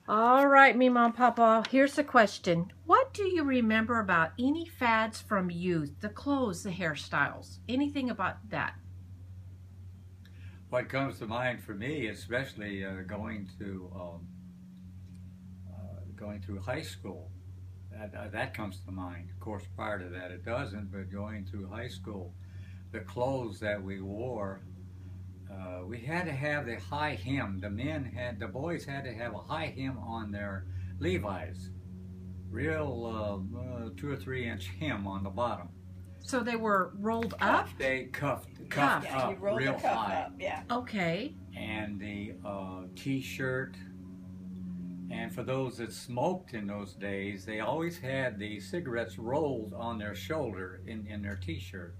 All right, Mima and Papa, here's the question. What do you remember about any fads from youth? The clothes, the hairstyles, anything about that? What comes to mind for me, especially going through high school, that comes to mind. Of course, prior to that it doesn't, but going through high school, the clothes that we wore, we had to have the high hem. The boys had to have a high hem on their Levi's, real 2 or 3 inch hem on the bottom. So they were rolled up? They cuffed Yeah, up you roll real the cuff high. up, yeah. Okay. And the t-shirt. And for those that smoked in those days, they always had the cigarettes rolled on their shoulder in their t-shirt.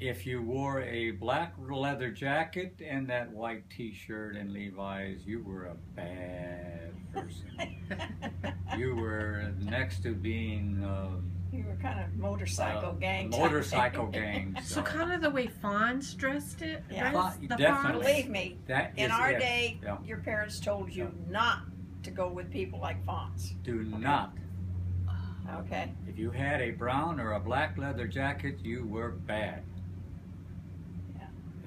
If you wore a black leather jacket and that white t-shirt and Levi's, you were a bad person. You were next to being You were kind of motorcycle gang type. motorcycle gang. So kind of the way Fonz dressed it? Yeah. dressed? The Definitely. Believe me, That in is our it. day, Yeah. your parents told you not to go with people like Fonz. Do not. Okay? If you had a brown or a black leather jacket, you were bad.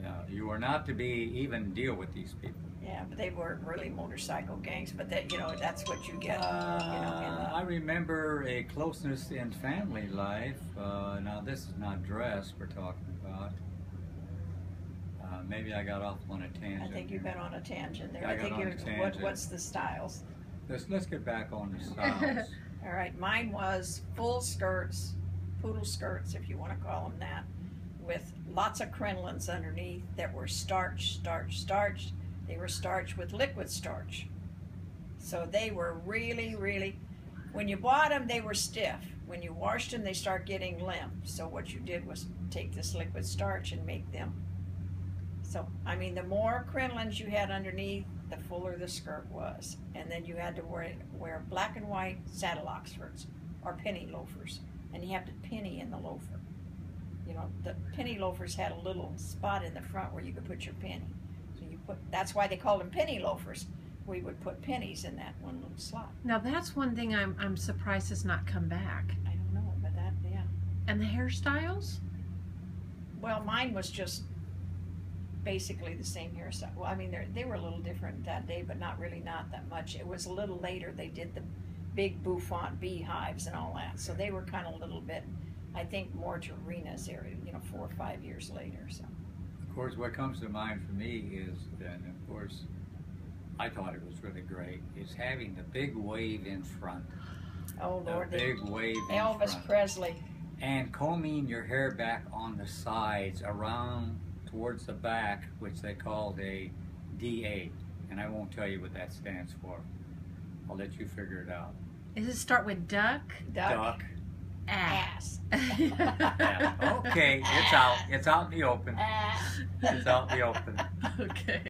Yeah. You were not to be even deal with these people. Yeah, but they weren't really motorcycle gangs, but that, that's what you get. I remember a closeness in family life. Now this is not dress we're talking about. Maybe I got off on a tangent. I think you've been on a tangent there. I got on a tangent. What's the styles? Let's get back on the styles. All right, mine was full skirts, poodle skirts, if you want to call them that, with lots of crinolines underneath that were starched. They were starched with liquid starch. So they were really, really, when you bought them, they were stiff. When you washed them, they start getting limp. So what you did was take this liquid starch and make them. So, I mean, the more crinolines you had underneath, the fuller the skirt was. And then you had to wear black and white saddle Oxfords or penny loafers. And you have to penny in the loafer. You know, the penny loafers had a little spot in the front where you could put your penny. So that's why they called them penny loafers. We would put pennies in that one little slot. Now that's one thing I'm surprised has not come back. I don't know, but that, yeah. And the hairstyles? Well, mine was just basically the same hairstyle. Well, I mean, they were a little different that day, but not that much. It was a little later they did the big bouffant beehives and all that. So they were kind of a little bit, I think, more to Rena's area, 4 or 5 years later. So. Of course, what comes to mind for me is, and of course, I thought it was really great, is having the big wave in front. Oh, Lord. The big wave in Elvis front. Presley. And combing your hair back on the sides around towards the back, which they called a DA. And I won't tell you what that stands for. I'll let you figure it out. Does it start with duck? Duck. Ass. Yeah. Okay, it's out. It's out in the open. It's out in the open. Okay.